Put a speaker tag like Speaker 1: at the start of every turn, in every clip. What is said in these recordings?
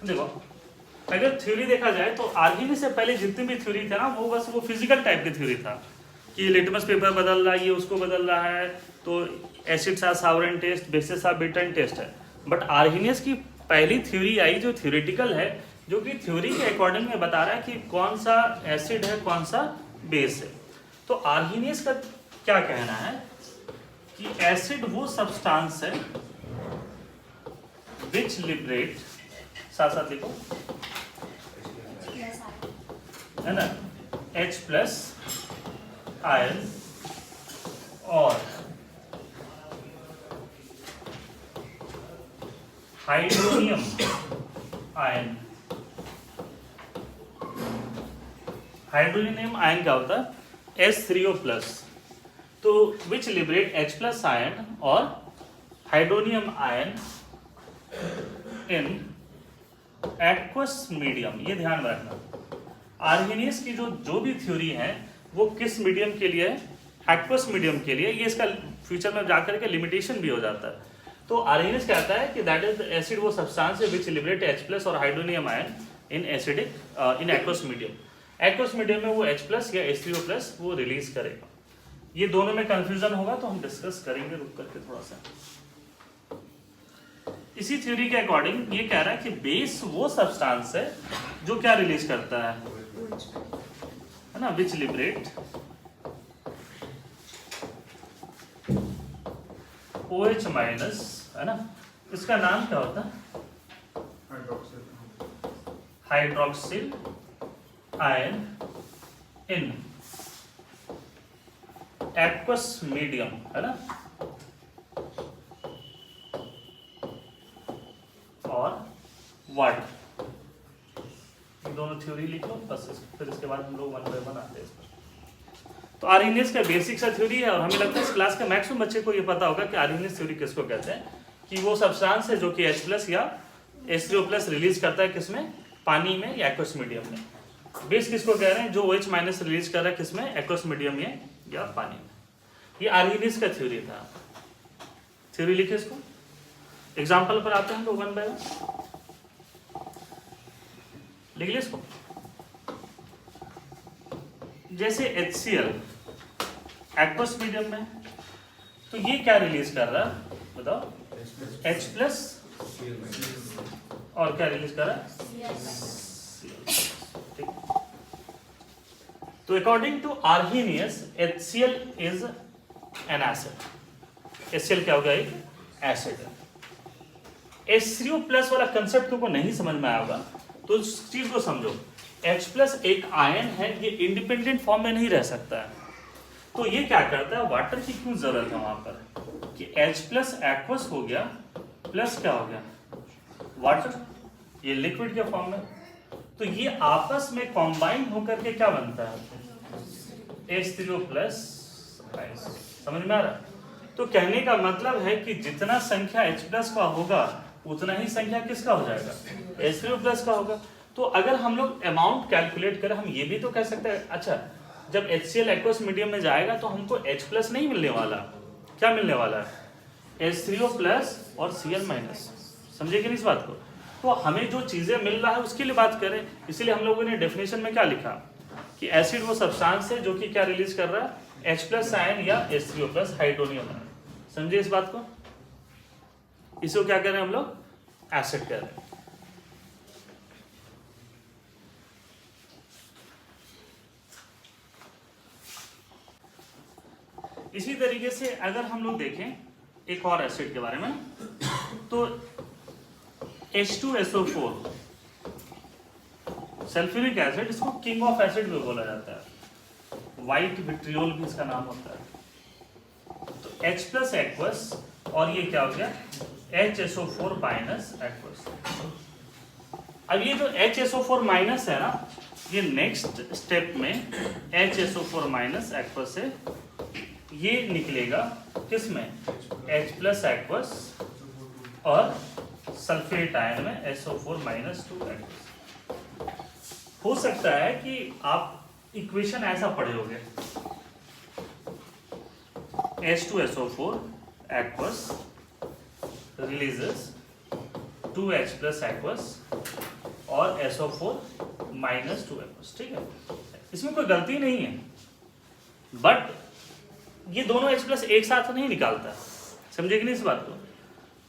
Speaker 1: देखो अगर थ्योरी देखा जाए तो आर्गेनियस से पहले जितनी भी थ्योरी थे ना वो बस वो फिजिकल टाइप की थ्योरी था कि लिटमस पेपर बदल रहा है, ये उसको बदल रहा है, तो acids are sour in taste, bases are bitter in taste है। बट आर्गेनियस की पहली थ्योरी आई जो थ्योरेटिकल है, जो कि थ्योरी के अकॉर्डिंग में बता रहा है कि कौन सा एसिड है कौन सा बेस है। तो आर्गेनियस का क्या कहना है कि एसिड वो सब्सटेंस है विच लिबरेट, साथ साथ लिखो है ना, H प्लस आयन और हाइड्रोनियम आयन। हाइड्रोनियम आयन क्या होता है? H3O plus. तो विच लिबरेट H प्लस आयन और hydronium ion in aqueous medium. ये ध्यान में रखना, आर्गेनियस की जो भी थ्योरी है वो किस मीडियम के लिए है? एक्वस मीडियम के लिए। ये इसका फ्यूचर में जाकर के लिमिटेशन भी हो जाता है। तो आर्गेनियस कहता है कि दैट इज एसिड वो सब्सटेंस है विच लिबरेट H प्लस और hydronium ion in acidic in aqueous medium. Aqueous medium में वो H प्लस या H3O प्लस वो रिलीज करेगा। ये दोनों में कंफ्यूजन होगा तो हम डिस्कस करेंगे रुक करके थोड़ा सा। इसी थ्योरी के अकॉर्डिंग ये कह रहा है कि बेस वो सब्सटेंस है जो क्या रिलीज करता है ना, विच लिबरेट OH माइनस, है ना, इसका नाम क्या होता है? Hydroxyl ion in aqueous medium, है ना, और वाटर। दोनों थ्योरी लिख लो बस, फिर इसके बाद हम लोग 1 बाय 1 आते हैं इस पर। तो आर्गेनियस का बेसिक सा थ्योरी है और हमें लगता है इस क्लास के मैक्सिमम बच्चे को ये पता होगा कि आर्गेनियस थ्योरी किसको कहते हैं, कि वो सब्सटेंस है जो कि H प्लस या H3O प्लस रिलीज करता है किसमें? पानी में या एक्वस मीडियम में। बेस किसको कह रहे हैं? जो OH माइनस रिलीज कर रहा है किसमें? एक्वस मीडियम में या पानी में। ये आर्गेनियस का थ्योरी था। थ्योरी लिखे इसको, एग्जाम्पल पर आते हैं हम लोग 1 बाय 1। लिख लिया इसको। जैसे HCl एक्वस मीडियम में, तो ये क्या रिलीज कर रहा है बताओ? H प्लस और क्या रिलीज कर रहा है? ठीक। तो according to Arrhenius HCl is an acid. HCl क्या होगा? एक एसिड है। H3O प्लस वाला कंसेप्ट तुमको नहीं समझ में आएगा तो इस चीज को समझो, H प्लस एक आयन है, ये इंडिपेंडेंट फॉर्म में नहीं रह सकता है। तो ये क्या करता है? वाटर की क्यों जरूरत है वहां पर कि H प्लस एक्वस हो गया प्लस क्या हो गया? वाटर, ये लिक्विड के फॉर्म में। तो ये आपस में कॉम्बाइन होकर के क्या बनता है? H3O plus. समझ में आ रहा? तो कहने का मतलब है कि जितना संख्या H प्लस का होगा उतना ही संख्या किसका हो जाएगा? H3O प्लस का होगा। तो अगर हम लोग अमाउंट कैलकुलेट करें, हम ये भी तो कह सकते हैं, अच्छा जब HCl एक्वस मीडियम में जाएगा तो हमको H प्लस नहीं मिलने वाला, क्या मिलने वाला है? H3O प्लस और Cl माइनस। समझे कि नहीं इस बात को? तो हमें जो चीजें मिल रहा है उसके लिए बात करें, इसीलिए हम लोगों ने डेफिनेशन में क्या लिखा कि एसिड वो सब्सटेंस है जो कि क्या रिलीज कर रहा है? H प्लस आयन या H3O प्लस हाइड्रोनियम आयन। समझे इस बात को? इसको क्या कह रहे हैं हम लोग? एसिड कह रहे हैं। इसी तरीके से अगर हम लोग देखें एक और एसिड के बारे में, तो H2SO4 सल्फ्यूरिक एसिड, इसको किंग ऑफ एसिड भी बोला जाता है, व्हाइट विट्रियोल भी इसका नाम होता है। तो H प्लस एक्वस और ये क्या हो गया? HSO4 minus aqueous. अब ये जो HSO4 माइनस है ना, ये नेक्स्ट स्टेप में HSO4 माइनस एक्वस से ये निकलेगा किसमें? H प्लस एक्वस और सल्फेट आयन में SO4 माइनस 2 एक्वस। हो सकता है कि आप इक्वेशन ऐसा पढ़े होगे, H2SO4 aqueous releases 2H plus aqueous और SO4 माइनस 2 एक्वस। ठीक है, इसमें कोई गलती नहीं है, बट ये दोनों H प्लस एक साथ नहीं निकालता, समझे कि नहीं इस बात को।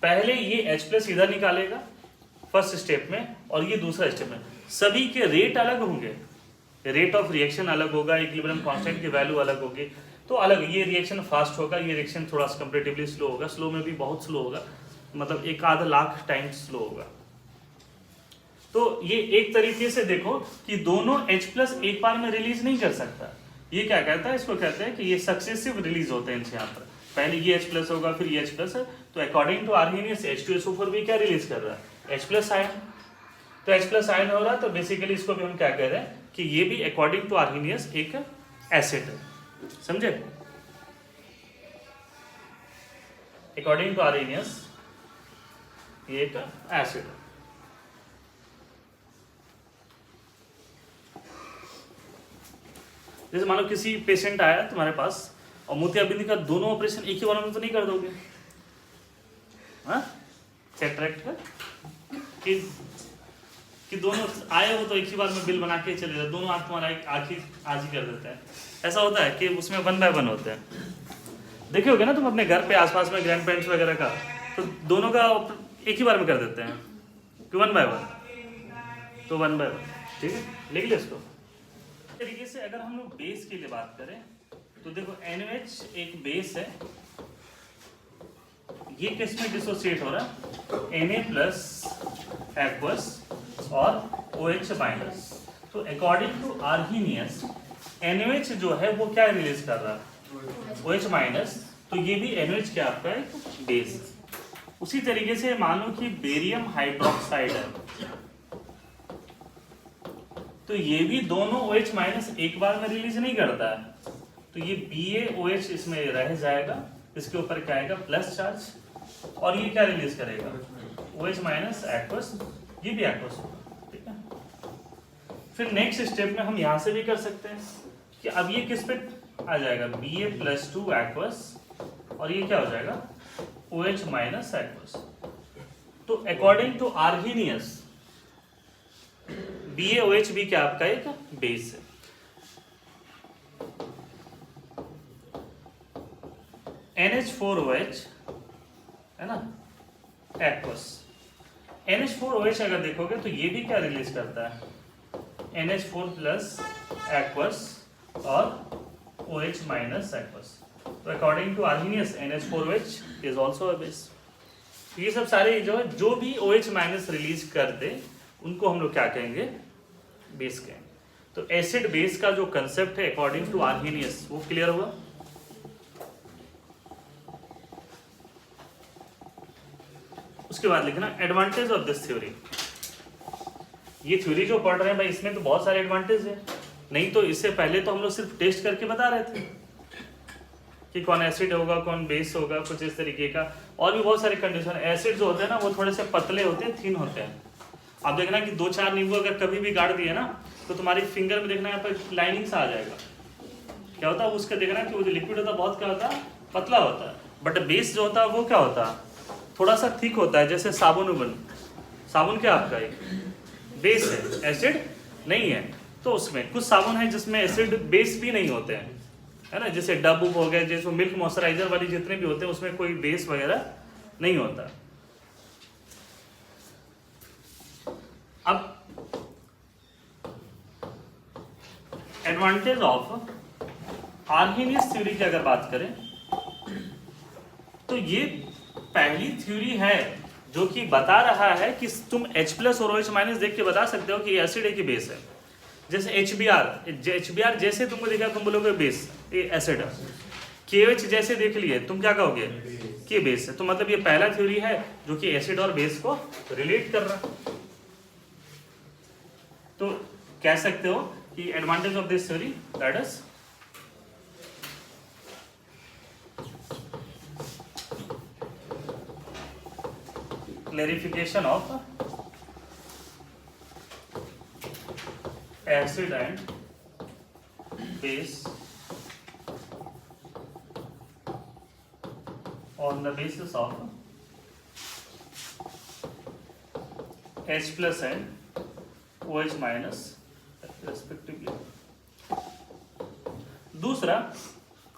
Speaker 1: पहले ये H प्लस इधर निकालेगा फर्स्ट स्टेप में, और ये दूसरा स्टेप में। सभी के रेट अलग होंगे, रेट ऑफ रिएक्शन अलग होगा, इक्विलिब्रियम कांस्टेंट की वैल्यू अलग होगी, तो अलग। ये रिएक्शन फास्ट होगा, ये रिएक्शन थोड़ा सा कंपेरेटिवली स्लो होगा, स्लो में भी बहुत स्लो होगा, मतलब 1 आध लाख टाइम्स स्लो होगा। तो ये एक तरीके से देखो कि दोनों H प्लस एक बार में रिलीज नहीं कर सकता। ये क्या कहता है, इसको कहते हैं कि ये सक्सेसिव रिलीज होते हैं इनसे। यहाँ पर पहले ये H प्लस होगा, फिर ये H प्लस है, तो अकॉर्डिंग टू आर्हेनियस H2SO4 भी क्या रिलीज कर रहा है, H प्लस आयन। तो H प्लस आयन हो रहा है, तो बेसिकली इसको भी हम क्या कह रहे हैं कि ये भी अकॉर्डिंग टू आर्हेनियस एक एसिड है, समझे। अकॉर्डिंग टू आर्हेनियस ये एक एसिड है। जैसे मान लो किसी पेशेंट आया तुम्हारे पास और मोतियाबिंद का दोनों ऑपरेशन एक ही बार में तो नहीं कर दोगे, हाँ, कैटरेक्ट का कि दोनों आए हो तो एक ही बार में बिल बना के चले जाओ, दोनों आंख तुम्हारा आँख आज ही कर देते हैं। ऐसा होता है कि उसमें 1 बाय 1 होते हैं। देखे होगे ना तुम अपने घर पे आसपास में ग्रैंड पेरेंट्स वगैरह का, तो दोनों का एक ही बार में कर देते हैं कि 1 बाय 1, तो 1 बाय 1। ठीक है, लिख ले इसको। तरीके से अगर हम लोग बेस के लिए बात करें तो देखो NaOH एक बेस है, ये किस में डिसोसिएट हो रहा है, Na प्लस एक्वस और OH माइनस। तो अकॉर्डिंग टू आर्हेनियस NaOH जो है वो क्या रिलीज कर रहा है, OH माइनस, तो ये भी NaOH क्या आपका एक बेस है। उसी तरीके से मानो कि बेरियम हाइड्रोक्साइड है, तो ये भी दोनों OH माइनस एक बार में रिलीज नहीं करता है, तो ये BaOH इसमें रह जाएगा, इसके ऊपर क्या आएगा प्लस चार्ज, और ये क्या रिलीज करेगा OH माइनस एक्वस, ये भी एक्वस होगा। ठीक है, फिर नेक्स्ट स्टेप में हम यहाँ से भी कर सकते हैं कि अब ये किस पे आ जाएगा, Ba+2 एक्वस, और ये क्या हो जाएगा OH माइनस एक्वस। तो अकॉर्डिंग टू आर्हेनियस BaOH भी क्या आपका एक बेस है। NH4OH है ना एक्वस, NH4OH अगर देखोगे तो ये भी क्या रिलीज करता है, NH4 प्लस एक्वस और OH माइनस एक्वस। तो according to Arrhenius NH4OH is also a base. ये सब सारे जो है जो भी OH माइनस रिलीज कर दे उनको हम लोग क्या कहेंगे, बेस कहेंगे। तो एसिड बेस का जो कंसेप्ट है अकॉर्डिंग टू आर्हेनियस वो क्लियर हुआ। उसके बाद लिखना एडवांटेज ऑफ दिस थ्योरी। ये थ्योरी जो पढ़ रहे हैं भाई इसमें तो बहुत सारे एडवांटेज है, नहीं तो इससे पहले तो हम लोग सिर्फ टेस्ट करके बता रहे थे कि कौन एसिड होगा कौन बेस होगा, कुछ इस तरीके का। और भी बहुत सारे कंडीशन। एसिड जो होते हैं ना वो थोड़े से पतले होते हैं, थिन होते हैं। आप देखना कि 2-4 नींबू अगर कभी भी गाड़ दिए ना तो तुम्हारी फिंगर में देखना यहाँ पर लाइनिंग सा आ जाएगा। क्या होता है उसका देखना कि वो जो लिक्विड होता है बहुत क्या होता है पतला होता है, बट बेस जो होता है वो क्या होता है थोड़ा सा थिक होता है। जैसे साबुन साबुन क्या आपका एक बेस है, एसिड नहीं है। तो उसमें कुछ साबुन है जिसमें एसिड बेस भी नहीं होते हैं, है ना, जैसे डब हो गए, जैसे मिल्क मॉइस्चराइजर वाली जितने भी होते हैं उसमें कोई बेस वगैरह नहीं होता। अब एडवांटेज ऑफ आर्हेनियस थ्योरी की अगर बात करें तो ये पहली थ्योरी है जो कि बता रहा है कि तुम H प्लस और OH माइनस देख के बता सकते हो कि ये एसिड है कि बेस है। जैसे HBr जैसे तुमको देखा तुम बोलोगे बेस, ये एसिड है। KOH जैसे देख लिए तुम क्या कहोगे कि बेस है। तो मतलब ये पहला थ्योरी है जो कि एसिड और बेस को रिलेट कर रहा है। तो कह सकते हो कि advantage of this theory that is clarification of acid and base on the basis of H plus and OH minus respectively. दूसरा,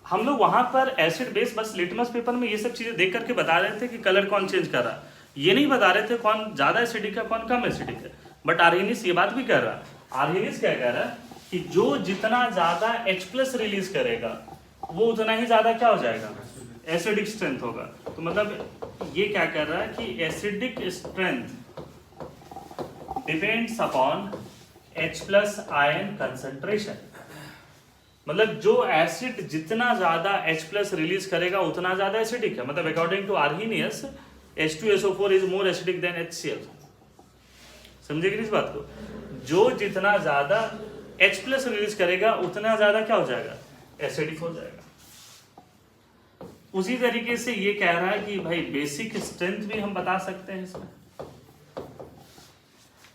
Speaker 1: हम लोग वहां पर एसिड बेस बस लिटमस पेपर में ये सब चीजें देख करके बता रहे थे कि कलर कौन चेंज कर रहा है, ये नहीं बता रहे थे कौन ज्यादा एसिडिक है कौन कम एसिडिक है। बट आर्हेनियस ये बात भी कह रहा है, आर्हेनियस क्या कह रहा है कि जो जितना ज्यादा H+ रिलीज करेगा वो उतना ही ज्यादा क्या हो जाएगा, एसिडिक स्ट्रेंथ होगा। तो मतलब ये क्या कह रहा है कि acidic strength depends upon H+ ion concentration. मतलब जो एसिड जितना ज्यादा H+ रिलीज करेगा उतना ज्यादा एसिडिक है। मतलब according to Arrhenius H2SO4 is more acidic than HCl। समझे कि इस बात को, जो जितना ज्यादा H+ रिलीज करेगा उतना ज्यादा क्या हो जाएगा, एसिडिक हो जाएगा। उसी तरीके से ये कह रहा है कि भाई बेसिक स्ट्रेंथ भी हम बता सकते हैं इसमें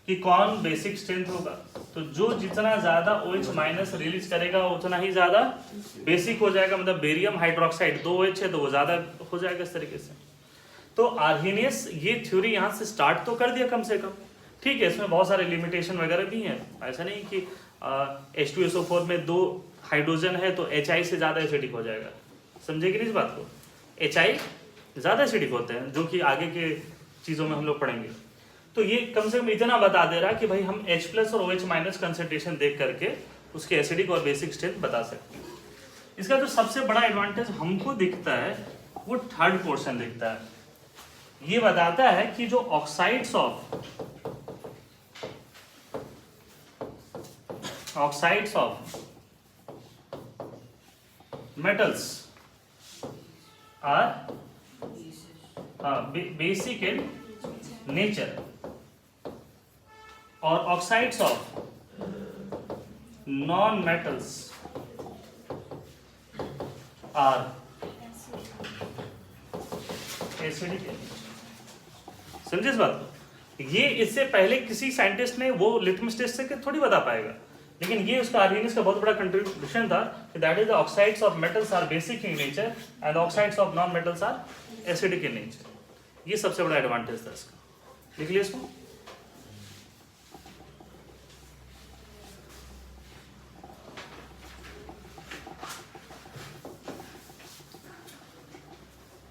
Speaker 1: कि कौन बेसिक स्ट्रेंथ होगा। तो जो जितना ज्यादा OH माइनस रिलीज करेगा उतना ही ज्यादा बेसिक हो जाएगा। मतलब बेरियम हाइड्रोक्साइड 2OH है तो वो ज्यादा हो जाएगा इस तरीके से। तो आर्हेनियस ये थ्योरी यहाँ से स्टार्ट तो कर दिया कम से कम, ठीक है। इसमें बहुत सारे लिमिटेशन वगैरह भी हैं, ऐसा नहीं कि H2SO4 में 2 हाइड्रोजन है तो HI से ज्यादा एसिडिक हो जाएगा। समझे कि नहीं इस बात को, HI ज्यादा एसिडिक होते हैं जो कि आगे के चीजों में हम लोग पढ़ेंगे। तो ये कम से कम इतना बता दे रहा है कि भाई हम H+ और OH माइनस कंसेंट्रेशन देख करके उसके एसिडिक और बेसिक स्ट्रेंथ बता सकते हैं। इसका जो सबसे बड़ा एडवांटेज हमको दिखता है वो थर्ड पोर्शन दिखता है। ये बताता है कि जो oxides of metals are basic in nature और oxides of non-metals are acidic in nature। समझे इस बात को, ये इससे पहले किसी साइंटिस्ट ने वो लिटमस टेस्ट से थोड़ी बता पाएगा, लेकिन ये उसका आर्हेनियस का बहुत बड़ा कंट्रीब्यूशन था कि that is the oxides of metals are basic in nature and oxides of non metals are acidic in nature. ये सबसे बड़ा एडवांटेज था इसका, लिख लिया इसको।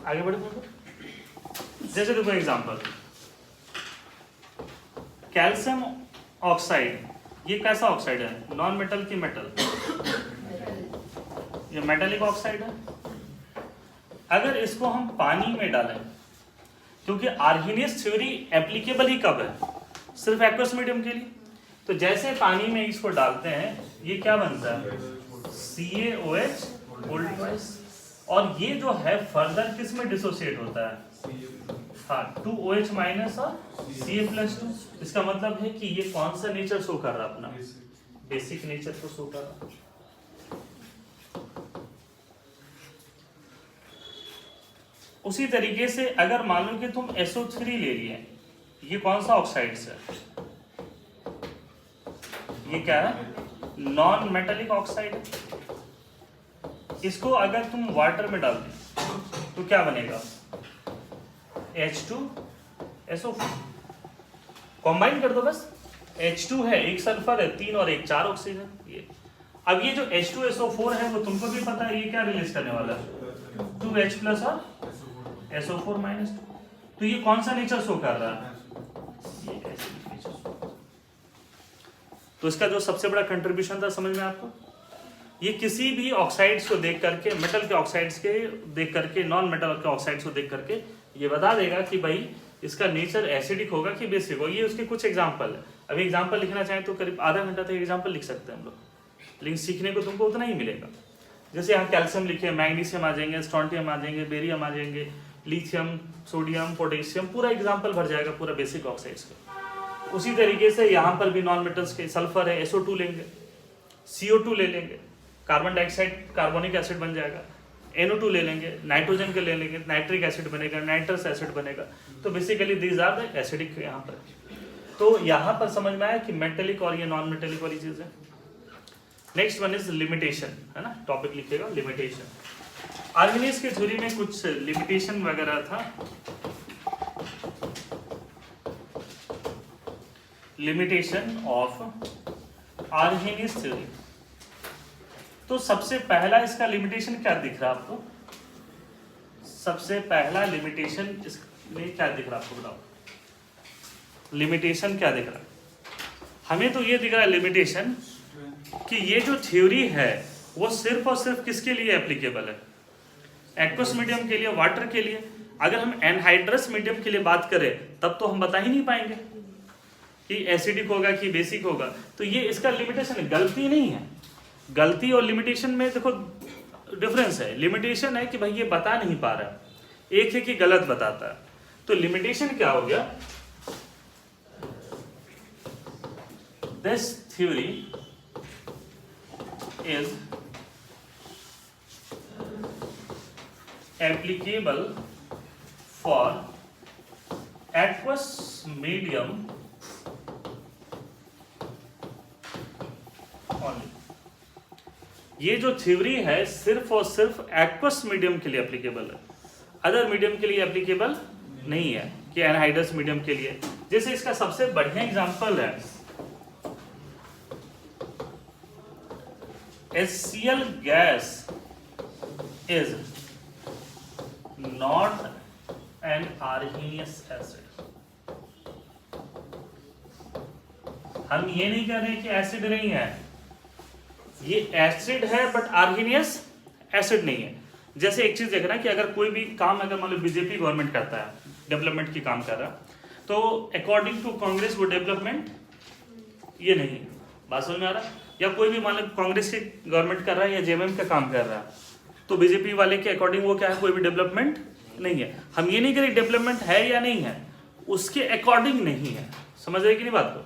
Speaker 1: आगे बढ़े जैसे देखो एग्जांपल, कैल्शियम ऑक्साइड, ये कैसा ऑक्साइड है, नॉन मेटल की मेटल, ये मेटालिक ऑक्साइड है। अगर इसको हम पानी में डालें, क्योंकि आर्हेनियस थ्योरी एप्लीकेबल ही कब है, सिर्फ एक्वस मीडियम के लिए। तो जैसे पानी में इसको डालते हैं ये क्या बनता है, CaOH, और ये जो है फर्दर किस में डिसोसिएट होता है, हाँ 2OH माइनस और Ca+2। इसका मतलब है कि ये कौन सा नेचर शो कर रहा है, अपना बेसिक नेचर को शो कर रहा है। उसी तरीके से अगर मान लो कि तुम SO3 ले लिए, ये कौन सा ऑक्साइड्स है, ये क्या है, नॉन मेटालिक ऑक्साइड है। इसको अगर तुम वाटर में डाल दो तो क्या बनेगा, H2SO4। कॉम्बाइन कर दो बस, H2 है, एक सल्फर है, 3 और 1 4 ऑक्सीजन। ये अब ये जो H2SO4 है वो तुमको भी पता है ये क्या रिलीज करने वाला है, 2H+ और SO4 -2। तो ये कौन सा नेचर शो कर रहा है, ये एसिडिक नेचर। तो इसका जो सबसे बड़ा कंट्रीब्यूशन था, समझ में आपको, ये किसी भी ऑक्साइड्स को देख करके, मेटल के ऑक्साइड्स के देख करके, नॉन मेटल के ऑक्साइड्स को देख करके ये बता देगा कि भाई इसका नेचर एसिडिक होगा कि बेसिक होगा। ये उसके कुछ एग्जांपल है। अभी एग्जांपल लिखना चाहें तो करीब आधा घंटा तक एग्जांपल लिख सकते हैं हम लोग, लेकिन सीखने को तुमको उतना ही मिलेगा। जैसे यहाँ कैल्शियम लिखे, मैग्नीशियम आ जाएंगे, स्ट्रोंटियम आ जाएंगे, बेरियम आ जाएंगे, लिथियम, सोडियम, पोटेशियम, पूरा एग्जाम्पल भर जाएगा पूरा बेसिक ऑक्साइड्स का। उसी तरीके से यहाँ पर भी नॉन मेटल्स के सल्फर है, SO2 लेंगे, CO2 ले लेंगे, कार्बन डाइऑक्साइड कार्बोनिक एसिड बन जाएगा, NO2 ले लेंगे, नाइट्रोजन के ले लेंगे, नाइट्रिक एसिड बनेगा, नाइट्रस एसिड बनेगा। तो basically these are the acidic यहाँ पर। तो यहाँ पर समझ में आया कि मेटेलिक और ये नॉन मेटेलिक वाली चीज है। नेक्स्ट वन इज लिमिटेशन, है ना, टॉपिक लिखिएगा लिमिटेशन। आर्हेनियस की थ्योरी में कुछ लिमिटेशन वगैरह था। Limitation of Arrhenius theory. तो सबसे पहला इसका लिमिटेशन क्या दिख रहा है आपको? सबसे पहला लिमिटेशन इसमें क्या दिख रहा है आपको, बताओ लिमिटेशन क्या दिख रहा है? हमें तो ये दिख रहा है लिमिटेशन कि ये जो थ्योरी है वो सिर्फ और सिर्फ किसके लिए एप्लीकेबल है? एक्वस मीडियम के लिए, वाटर के लिए। अगर हम एनहाइड्रस मीडियम के लिए बात करें तब तो हम बता ही नहीं पाएंगे कि एसिडिक होगा कि बेसिक होगा। तो ये इसका लिमिटेशन, गलती नहीं है। गलती और लिमिटेशन में देखो डिफरेंस है। लिमिटेशन है कि भाई ये बता नहीं पा रहा, एक है कि गलत बताता है। तो लिमिटेशन क्या हो गया? This theory is applicable for aqueous medium only। ये जो थ्योरी है सिर्फ और सिर्फ एक्वस मीडियम के लिए एप्लीकेबल है, अदर मीडियम के लिए एप्लीकेबल नहीं है कि एनहाइड्रस मीडियम के लिए। जैसे इसका सबसे बढ़िया एग्जांपल है HCl gas is not an arrhenious acid। हम ये नहीं कह रहे कि एसिड नहीं है, ये एसिड है बट आर्हेनियस एसिड नहीं है। जैसे एक चीज देखना कि अगर कोई भी काम, अगर मान लो बीजेपी गवर्नमेंट करता है, डेवलपमेंट की काम कर रहा, तो अकॉर्डिंग टू कांग्रेस वो डेवलपमेंट ये नहीं, बात समझ में आ रहा? या कोई भी मान लो कांग्रेस की गवर्नमेंट कर रहा है या जेएमएम का काम कर रहा है, तो बीजेपी वाले के अकॉर्डिंग वो क्या है? कोई भी डेवलपमेंट नहीं है। हम ये नहीं करें डेवलपमेंट है या नहीं है, उसके अकॉर्डिंग नहीं है। समझ रहे कि नहीं बात को?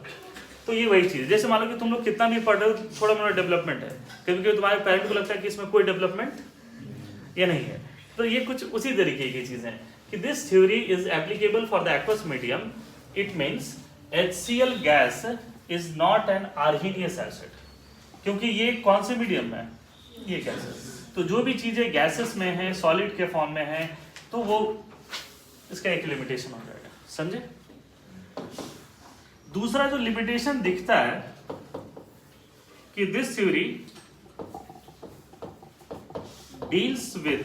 Speaker 1: तो ये वही चीज़, जैसे मान लो कि तुम लोग कितना भी पढ़ रहे हो, थोड़ा मोड़ा डेवलपमेंट है, कभी कभी तुम्हारे पेरेंट को लगता है कि इसमें कोई डेवलपमेंट ये नहीं है। तो ये कुछ उसी तरीके की चीज़ें कि this theory is applicable for the aqueous medium. It means HCl gas is not an Arrhenius acid, क्योंकि ये कौन से मीडियम है? ये गैसेस। तो जो भी चीज़ें गैसेस में हैं, सॉलिड के फॉर्म में हैं, तो वो इसका एक लिमिटेशन हो जाएगा। समझे? दूसरा जो लिमिटेशन दिखता है कि this theory deals with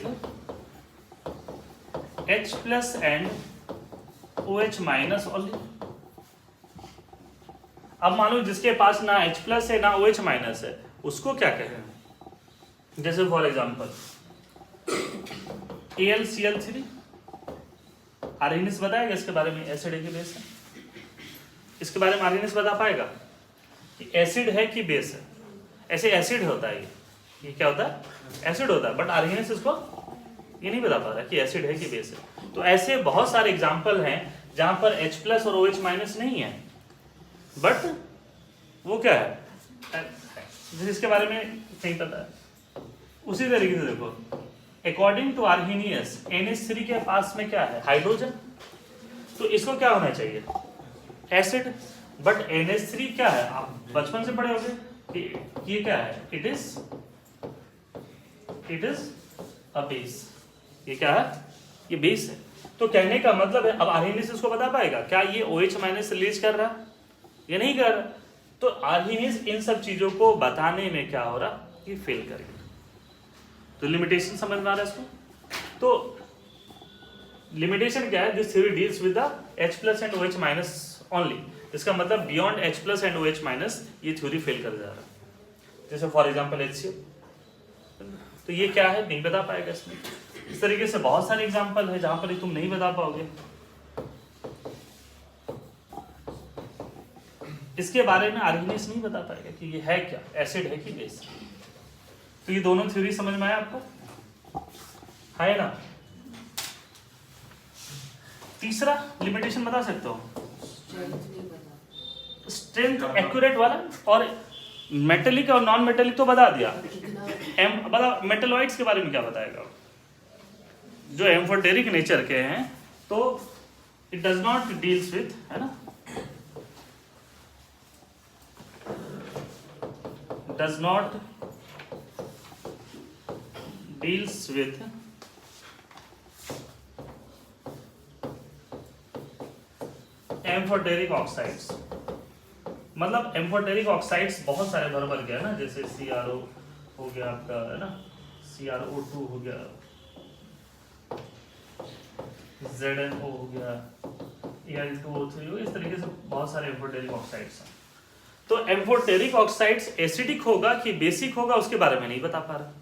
Speaker 1: H+ and OH- only. अब मान लो जिसके पास ना H+ है ना OH- है, उसको क्या कहें? जैसे फॉर एग्जाम्पल AlCl3 आर्हेनियस बताएगा इसके बारे में, एसिड है कि बेस है? इसके बारे में आर्हेनियस बता पाएगा कि एसिड है कि बेस है? ऐसे एसिड होता है, ये क्या होता है? एसिड होता है, बट आर्हेनियस इसको ये नहीं बता पा रहा कि एसिड है कि बेस है। तो ऐसे बहुत सारे एग्जाम्पल हैं जहां पर H+ और OH- नहीं है, बट वो क्या है? जिसके बारे में नहीं पता है। उसी तरीके से देखो, अकॉर्डिंग टू आर्हेनियस NH3 के पास में क्या है? हाइड्रोजन। तो इसको क्या होना चाहिए? एसिड। बट NH3 क्या है? आप बचपन से पढ़े होंगे कि ये क्या है? It is a base. ये क्या है? ये बेस है। तो कहने का मतलब है, अब आर्हेनियस इसको बता पाएगा क्या ये OH- रिलीज कर रहा? ये नहीं कर रहा। तो आर्हेनियस इन सब चीजों को बताने में क्या हो रहा? ये फेल करेगा। तो लिमिटेशन समझ में आ रहा है इसको? तो लिमिटेशन क्या है? This theory deals with the H+ and OH- only. इसका मतलब बियॉन्ड H+ एंड OH- ये थ्योरी फेल कर जा रहा है। जैसे फॉर एग्जांपल HCl, तो ये क्या है? नहीं बता पाएगा इसमें। इस तरीके से बहुत सारे एग्जांपल है जहां पर तुम नहीं बता पाओगे। इसके बारे में आर्हेनियस नहीं बता पाएगा कि ये है क्या, एसिड है कि बेस। तो ये दोनों थ्योरी समझ में आया आपको? है ना? तीसरा लिमिटेशन बता सकते हो? स्ट्रेंथ एक्यूरेट वाला, और मेटेलिक और नॉन मेटेलिक तो बता दिया। बता मेटेलॉइड्स के बारे में क्या बताएगा? जो एम्फोटेरिक नेचर के हैं, तो it does not deals with, है ना, does not deals with amphoteric oxides. मतलब एम्फोटेरिक ऑक्साइड्स बहुत सारे भर गया ना, जैसे CrO हो गया आपका, है ना, CrO2 हो गया, ZnO हो गया, Al2O3, इस तरीके से बहुत सारे एम्फोटेरिक ऑक्साइड्स हैं। तो एम्फोटेरिक ऑक्साइड्स एसिडिक होगा कि बेसिक होगा उसके बारे में नहीं बता पा रहा।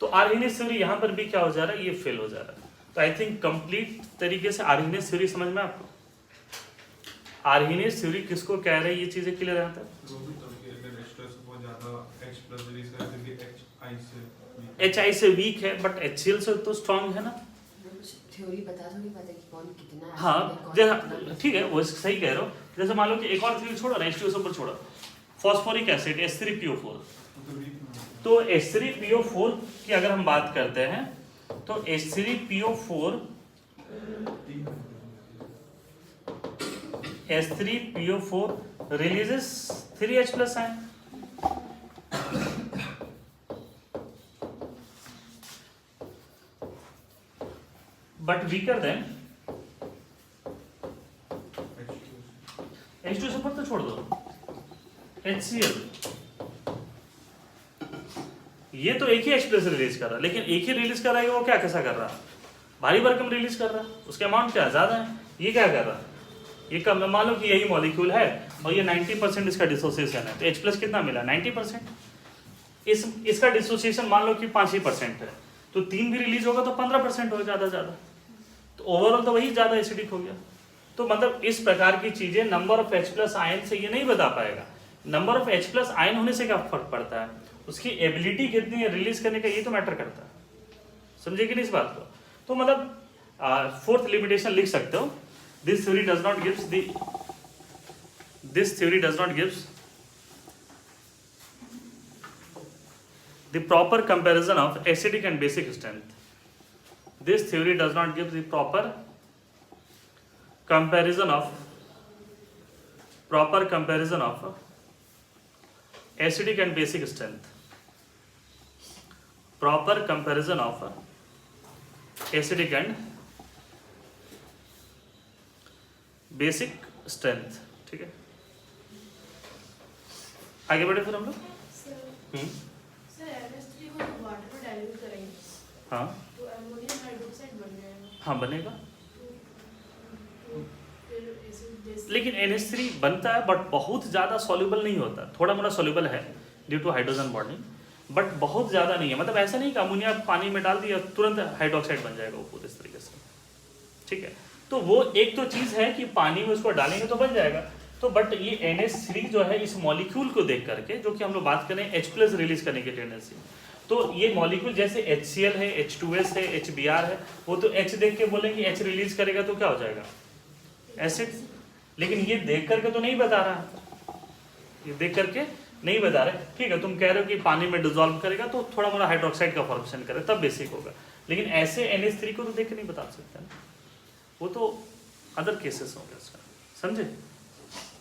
Speaker 1: तो आर्हेनियस थ्योरी यहाँ पर भी क्या हो जा रहा है, ये फेल हो जा रहा है। तो आई थिंक कंप्लीट तरीके से आर्हेनियस थ्योरी समझ में आपको, आर्हेनियस थ्योरी किसको कह रहे हैं, ये चीजें क्लियर रहता है। HI से वीक है बट HCl से तो स्ट्रांग है ना।
Speaker 2: थ्योरी बता तो नहीं पाते कि कौन कितना,
Speaker 1: हाँ जैसा ठीक है, वो सही कह रहे हो। जैसे मान लो कि एक और थ्योरी छोड़ो ना, H2SO पर छोड़ो, फॉस्फोरिक एसिड H3PO4। तो H3PO4 की अगर हम बात करते हैं तो H3PO4 releases 3H+ ion, but weaker than H2SO पर तो छोड़ दो, HCl ये तो एक ही H+ रिलीज कर रहा है, लेकिन एक ही रिलीज कर रहा है, वो क्या कैसा कर रहा है, भारी भरकम रिलीज कर रहा है, उसके अमाउंट क्या ज्यादा है। ये क्या कर रहा है, ये कम, मान लो कि यही मॉलिक्यूल है और ये 90% इसका डिसोसिएशन है, तो H+ कितना मिला 90%। इसका डिसोसिएशन मान लो कि 5% है, तो 3 भी रिलीज होगा तो 15% होगा ज्यादा, तो ओवरऑल तो वही ज्यादा एसिडिक हो गया। तो मतलब इस प्रकार की चीजें नंबर ऑफ H+ आयन से ये नहीं बता पाएगा। नंबर ऑफ H+ आयन होने से क्या फर्क पड़ता है, उसकी एबिलिटी कितनी है रिलीज करने का, ये तो मैटर करता है। समझे कि नहीं इस बात को। तो मतलब फोर्थ लिमिटेशन लिख सकते हो, this theory does not gives the proper comparison of acidic and basic strength. This theory does not give the proper comparison of acidic and basic strength. Proper comparison of acidic and basic strength. ठीक है, आगे बढ़े फिर हम लोग।
Speaker 3: Sir NH3 को water में dilute करेंगे,
Speaker 1: हाँ
Speaker 3: तो अमोनियम हाइड्रोक्साइड बन जाएगा।
Speaker 1: हाँ बनेगा,
Speaker 3: तो फिर एसिड
Speaker 1: लेकिन NH3 बनता है बट बहुत ज़्यादा सॉल्युबल नहीं होता, थोड़ा मोड़ा सॉल्युबल है due to hydrogen bonding, but बहुत ज़्यादा नहीं है। मतलब ऐसा नहीं कि अमोनिया पानी में डाल दिया तुरंत हाइड्रोक्साइड बन जाएगा वो पूरे इस तरीके से। ठीक है, तो वो एक तो चीज़ है कि पानी में उसको डालेंगे तो बन जाएगा। तो बट ये NH3 जो है इस मॉलिक्यूल को देख करके, जो कि हम लोग बात करें H+ रिलीज करने की टेंडेंसी, तो ये मॉलिक्यूल जैसे HCl है, H2S है, HBr है, वो तो H देख के बोलेंगे H रिलीज करेगा तो क्या हो जाएगा एसिड, लेकिन ये देख करके तो नहीं बता रहा, ये देख करके नहीं बता रहे। ठीक है, तुम कह रहे हो कि पानी में डिजोल्व करेगा तो थोड़ा मोड़ा हाइड्रोक्साइड का फॉर्मेशन करेगा तब बेसिक होगा, लेकिन ऐसे NH3 को तो देख के नहीं बता सकते ना, वो तो अदर केसेस होंगे उसका। समझे,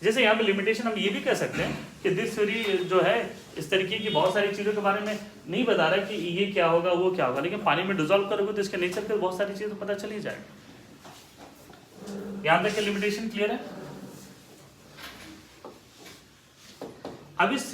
Speaker 1: जैसे यहाँ पे लिमिटेशन हम ये भी कह सकते हैं कि दिस थ्योरी जो है इस तरीके की बहुत सारी चीज़ों के बारे में नहीं बता रहा कि ये क्या होगा वो क्या होगा, लेकिन पानी में डिजोल्व करोगे तो इसके नेचर के बहुत सारी चीज़ें पता चल ही जाएगा। यहाँ तक के लिमिटेशन क्लियर है। अब इस